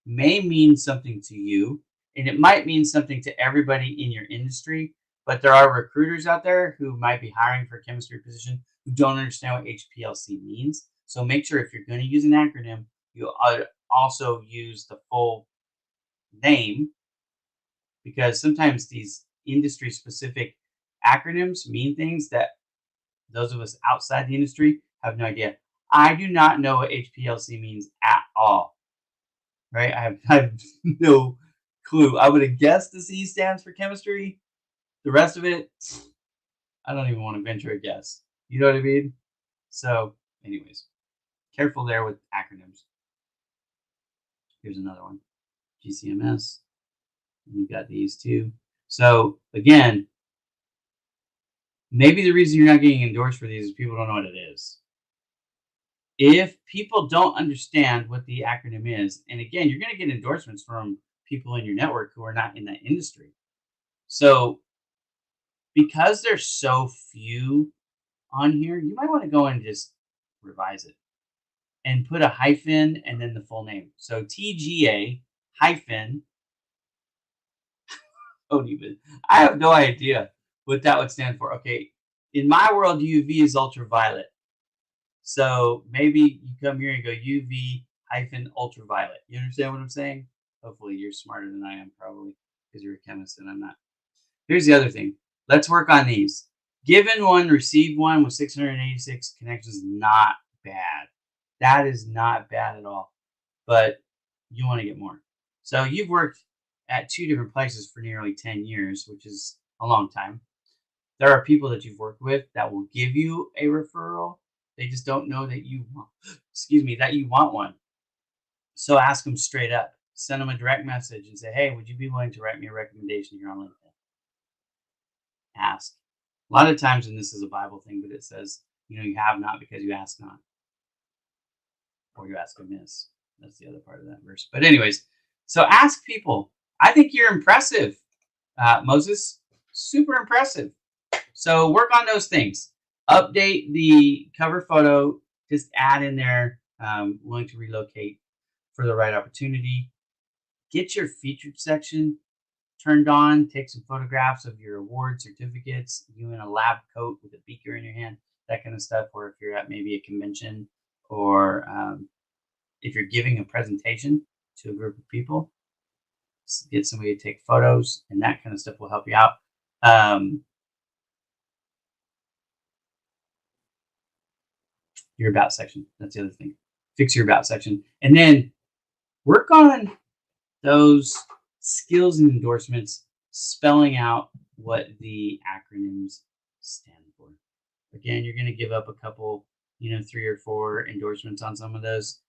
may mean something to you, and it might mean something to everybody in your industry, but there are recruiters out there who might be hiring for a chemistry position who don't understand what HPLC means. So make sure if you're going to use an acronym, you also use the full name, because sometimes these industry specific acronyms mean things that those of us outside the industry have no idea. I do not know what HPLC means at all, right? I have no clue. I would have guessed the C stands for chemistry. The rest of it, I don't even want to venture a guess. You know what I mean? So, anyways, careful there with acronyms. Here's another one, GCMS. You got these too. So again, maybe the reason you're not getting endorsed for these is people don't know what it is. If people don't understand what the acronym is, and again, you're going to get endorsements from people in your network who are not in that industry. So because there's so few on here, you might want to go and just revise it and put a hyphen and then the full name. So TGA hyphen. Don't even. I have no idea what that would stand for. Okay, in my world, UV is ultraviolet. So maybe you come here and go UV hyphen ultraviolet. You understand what I'm saying? Hopefully, you're smarter than I am, probably, because you're a chemist and I'm not. Here's the other thing. Let's work on these. Given one, received one with 686 connections, not bad. That is not bad at all. But you want to get more. So you've worked at 2 different places for nearly 10 years, which is a long time. There are people that you've worked with that will give you a referral. They just don't know that you want, that you want one. So ask them straight up. Send them a direct message and say, hey, would you be willing to write me a recommendation here on LinkedIn? Ask. A lot of times, and this is a Bible thing, but it says, you have not because you ask not. Or you ask amiss. That's the other part of that verse. But anyways, so ask people. I think you're impressive, Moses. Super impressive. So work on those things. Update the cover photo. Just add in there, willing to relocate for the right opportunity. Get your featured section turned on. Take some photographs of your award certificates, you in a lab coat with a beaker in your hand, that kind of stuff. Or if you're at maybe a convention, or if you're giving a presentation to a group of people, get somebody to take photos, and that kind of stuff will help you out. Your about section. That's the other thing. Fix your about section. And then work on those skills and endorsements, spelling out what the acronyms stand for. Again, you're going to give up a couple, 3 or 4 endorsements on some of those.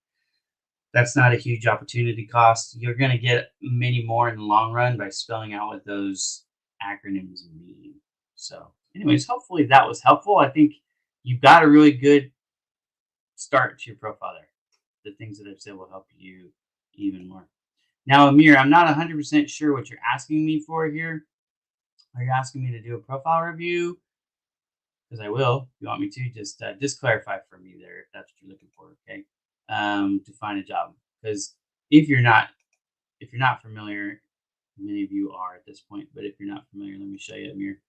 That's not a huge opportunity cost. You're going to get many more in the long run by spelling out what those acronyms mean. So anyways, hopefully that was helpful. I think you've got a really good start to your profile there. The things that I've said will help you even more. Now, Amir, I'm not 100% sure what you're asking me for here. Are you asking me to do a profile review? Because I will. If you want me to, just clarify for me there if that's what you're looking for, okay? To find a job. Because if you're not familiar, many of you are at this point, but if you're not familiar, let me show you, Amir.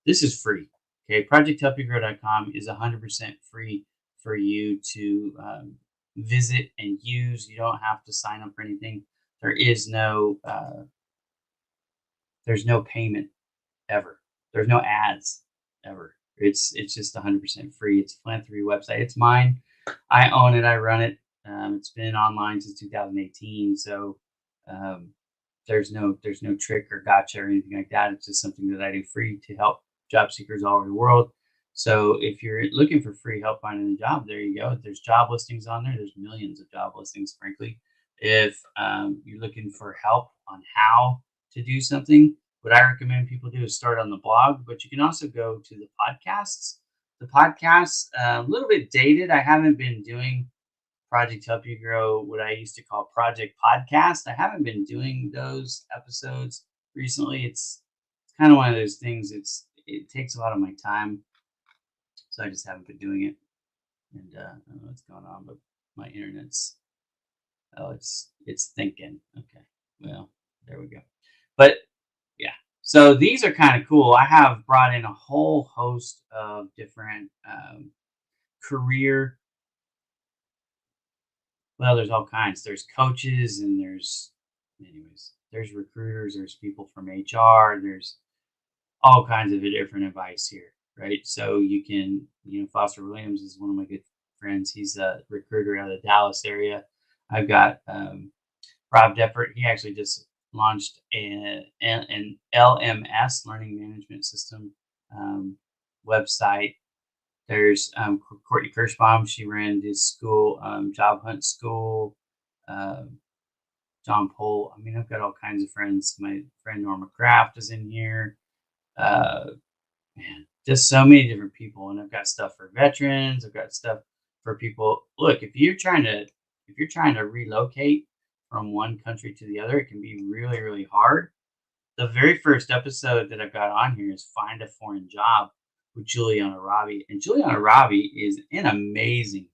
This is free. Okay, projecthelpyougrow.com is 100% free for you to visit and use. You don't have to sign up for anything. There is no there's no payment ever. There's no ads ever. It's just 100% free. It's a philanthropy website. It's mine. I own it. I run it. It's been online since 2018. So there's no trick or gotcha or anything like that. It's just something that I do free to help job seekers all over the world. So if you're looking for free help finding a job, there you go. There's job listings on there. There's millions of job listings, frankly. If you're looking for help on how to do something, what I recommend people do is start on the blog, but you can also go to the podcasts. The podcasts, a little bit dated. I haven't been doing Project Help You Grow, what I used to call Project Podcast. I haven't been doing those episodes recently. It's kind of one of those things. It takes a lot of my time, so I just haven't been doing it. And I don't know what's going on, but my internet's it's thinking. Okay, well there we go. But yeah, so these are kind of cool. I have brought in a whole host of different career. Well, there's all kinds. There's coaches and there's recruiters, there's people from HR, there's all kinds of different advice here, right? So you can, Foster Williams is one of my good friends. He's a recruiter out of the Dallas area. I've got Rob Deppert. He actually just launched an LMS, Learning Management System website. There's Courtney Kirschbaum. She ran this school, Job Hunt School. Um John Pohl. I mean, I've got all kinds of friends. My friend Norma Kraft is in here. Uh, Man, just so many different people, and I've got stuff for veterans. I've got stuff for people. Look, if you're trying to relocate from one country to the other, it can be really, really hard. The very first episode that I've got on here is Find a Foreign Job with Juliana Ravi. And Juliana Ravi is an amazing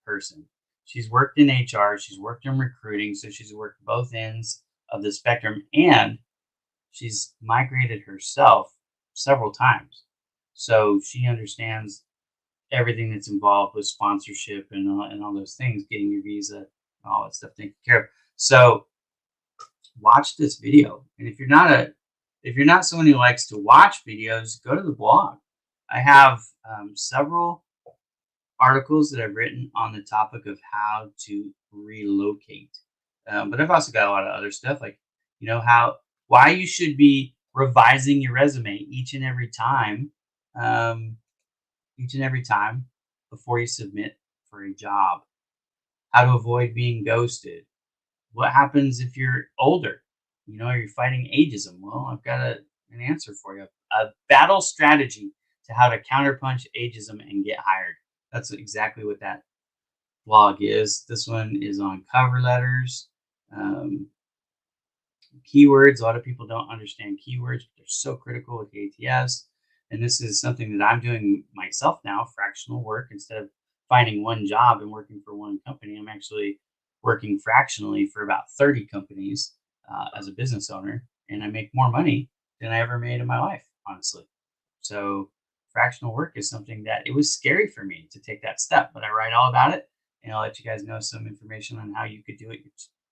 person. She's worked in HR, she's worked in recruiting, so she's worked both ends of the spectrum, and she's migrated herself several times. So she understands everything that's involved with sponsorship and all those things, getting your visa, and all that stuff taken care of. So watch this video. And if you're not someone who likes to watch videos, go to the blog. I have several articles that I've written on the topic of how to relocate. But I've also got a lot of other stuff, like how why you should be revising your resume um, each and every time before you submit for a job. How to avoid being ghosted. What happens if you're older? You're fighting ageism. Well, I've got an answer for you. A battle strategy to how to counterpunch ageism and get hired. That's exactly what that blog is. This one is on cover letters, um, keywords. A lot of people don't understand keywords, but they're so critical with the ATS. And this is something that I'm doing myself now, fractional work. Instead of finding one job and working for one company, I'm actually working fractionally for about 30 companies as a business owner. And I make more money than I ever made in my life, honestly. So fractional work is something that it was scary for me to take that step, but I write all about it, and I'll let you guys know some information on how you could do it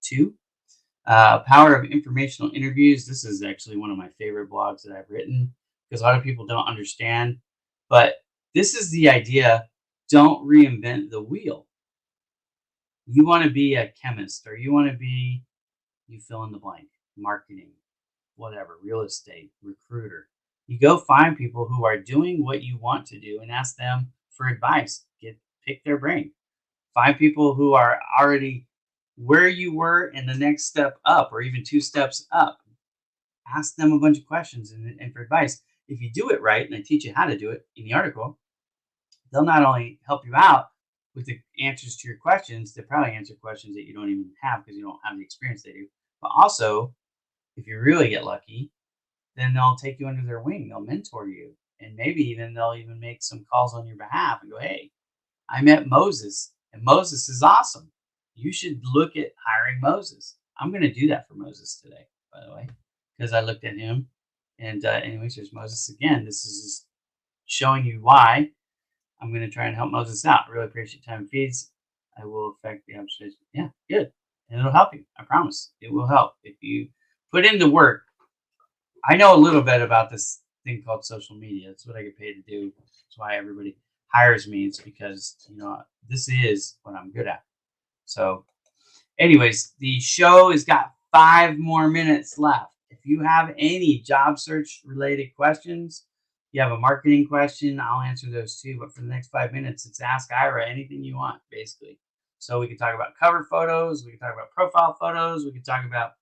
too. Power of Informational Interviews. This is actually one of my favorite blogs that I've written because a lot of people don't understand, but this is the idea. Don't reinvent the wheel. You want to be a chemist, or you want to be, you fill in the blank, marketing, whatever, real estate, recruiter. You go find people who are doing what you want to do and ask them for advice. Pick their brain. Find people who are already where you were in the next step up, or even two steps up. Ask them a bunch of questions and for advice. If you do it right, and I teach you how to do it in the article, they'll not only help you out with the answers to your questions, they'll probably answer questions that you don't even have because you don't have the experience they do. But also, if you really get lucky, then they'll take you under their wing. They'll mentor you. And maybe even they'll even make some calls on your behalf and go, hey, I met Moses, and Moses is awesome. You should look at hiring Moses. I'm going to do that for Moses today, by the way, because I looked at him. And anyways, there's Moses again. This is just showing you why I'm going to try and help Moses out. I really appreciate your time and feeds. I will affect the observation. Yeah, good. And it'll help you. I promise. It will help if you put in the work. I know a little bit about this thing called social media. It's what I get paid to do. That's why everybody hires me. It's because, this is what I'm good at. So anyways, the show has got 5 more minutes left. If you have any job search related questions, You have a marketing question, I'll answer those too. But for the next 5 minutes, it's ask Ira anything you want, basically. So we can talk about cover photos, we can talk about profile photos, we can talk about,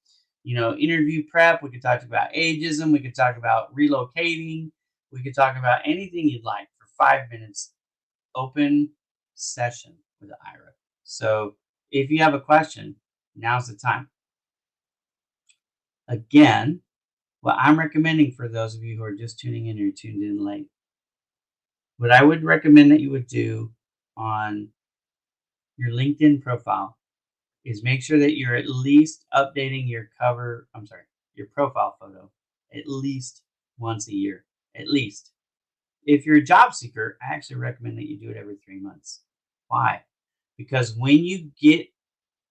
interview prep, we can talk about ageism, we can talk about relocating, we can talk about anything you'd like for 5 minutes. Open session with Ira. So if you have a question, now's the time. Again, what I'm recommending for those of you who are just tuning in or tuned in late, what I would recommend that you would do on your LinkedIn profile is make sure that you're at least updating your profile photo at least once a year. At least. If you're a job seeker, I actually recommend that you do it every 3 months. Why? Because when you get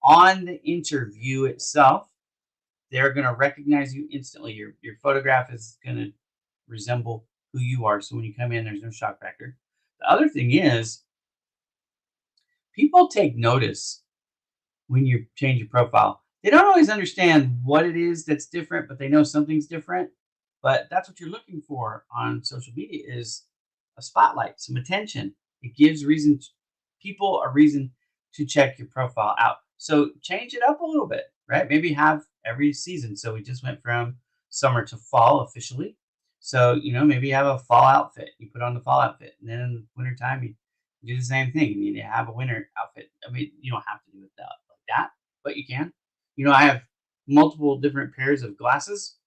on the interview itself, they're going to recognize you instantly. Your photograph is going to resemble who you are. So when you come in, there's no shock factor. The other thing is, people take notice when you change your profile. They don't always understand what it is that's different, but they know something's different. But that's what you're looking for on social media is a spotlight, some attention. It gives people a reason to check your profile out. So change it up a little bit, right? Maybe have every season. So we just went from summer to fall officially. So, maybe you have a fall outfit. You put on the fall outfit. And then in the wintertime, you do the same thing. You need to have a winter outfit. I mean, you don't have to do it like that, but you can. I have multiple different pairs of glasses.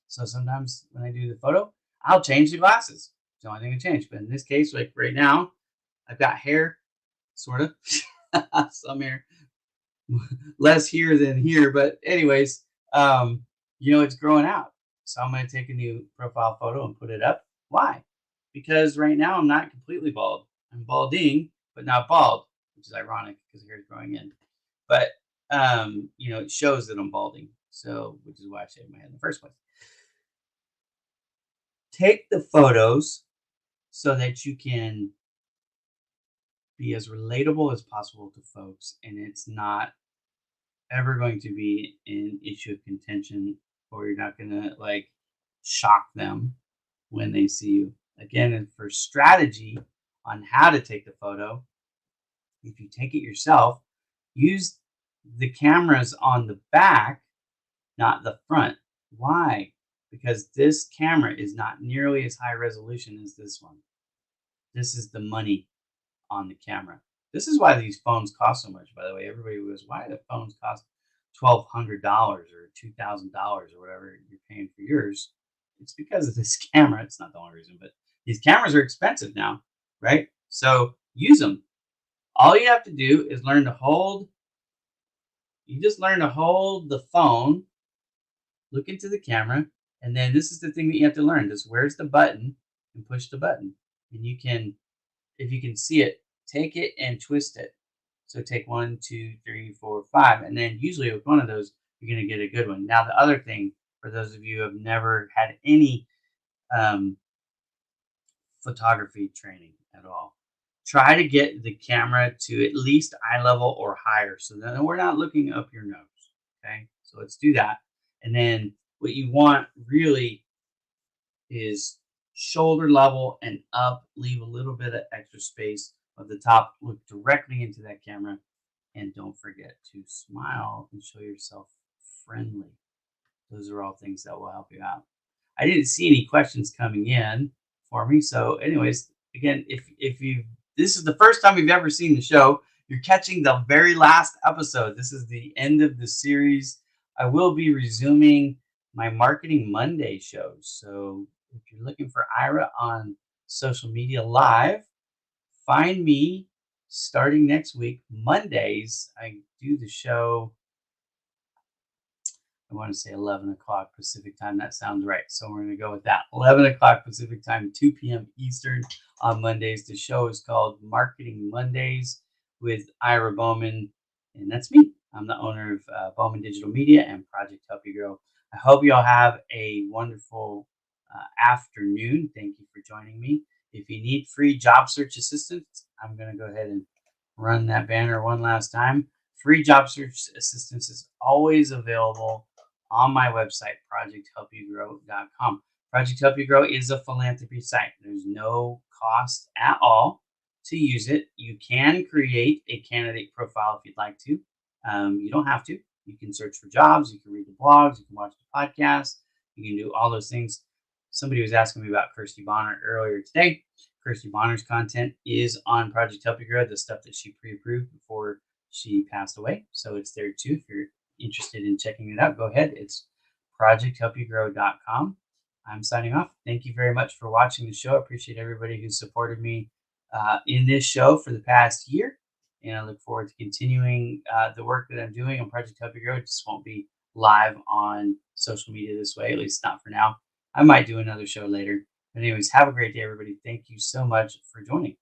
So sometimes when I do the photo, I'll change the glasses. It's the only thing I change. But in this case, like right now, I've got hair, sort of. Some hair, less here than here. But anyways, it's growing out. So I'm going to take a new profile photo and put it up. Why? Because right now I'm not completely bald. I'm balding, but not bald, which is ironic because the hair is growing in. But it shows that I'm balding. So, which is why I shaved my head in the first place. Take the photos so that you can be as relatable as possible to folks, and it's not ever going to be an issue of contention, or you're not gonna shock them when they see you. Again, and for strategy on how to take the photo, if you take it yourself, use the cameras on the back, not the front. Why? Because this camera is not nearly as high resolution as this one. This is the money on the camera. This is why these phones cost so much, by the way. Everybody goes, why do phones cost $1,200 or $2,000 or whatever you're paying for yours? It's because of this camera. It's not the only reason, but these cameras are expensive now, right? So use them. All you have to do is learn to hold. You just learn to hold the phone, look into the camera, and then this is the thing that you have to learn. Just where's the button and push the button. And you can, if you can see it, take it and twist it. So take 1, 2, 3, 4, 5. And then usually with one of those, you're going to get a good one. Now, the other thing, for those of you who have never had any um, photography training at all, try to get the camera to at least eye level or higher. So then we're not looking up your nose. Okay. So let's do that. And then what you want really is shoulder level and up, leave a little bit of extra space of the top, look directly into that camera, and don't forget to smile and show yourself friendly. Those are all things that will help you out. I didn't see any questions coming in for me. So, anyways, again, if you this is the first time you've ever seen the show, you're catching the very last episode. This is the end of the series. I will be resuming my Marketing Monday shows. So if you're looking for Ira on social media live, find me starting next week. Mondays, I do the show, I want to say 11 o'clock Pacific time. That sounds right. So we're going to go with that. 11 o'clock Pacific time, 2 p.m. Eastern on Mondays. The show is called Marketing Mondays with Ira Bowman. And that's me. I'm the owner of Bowman Digital Media and Project Help You Grow. I hope you all have a wonderful afternoon. Thank you for joining me. If you need free job search assistance, I'm going to go ahead and run that banner one last time. Free job search assistance is always available on my website, projecthelpyougrow.com. Project Help You Grow is a philanthropy site. There's no cost at all to use it. You can create a candidate profile if you'd like to. You don't have to. You can search for jobs. You can read the blogs. You can watch the podcast. You can do all those things. Somebody was asking me about Kirsty Bonner earlier today. Kirsty Bonner's content is on Project Help You Grow, the stuff that she pre-approved before she passed away. So it's there too. If you're interested in checking it out, go ahead. It's projecthelpyougrow.com. I'm signing off. Thank you very much for watching the show. I appreciate everybody who supported me in this show for the past year. And I look forward to continuing the work that I'm doing on Project Help You Grow. It just won't be live on social media this way, at least not for now. I might do another show later. But anyways, have a great day, everybody. Thank you so much for joining.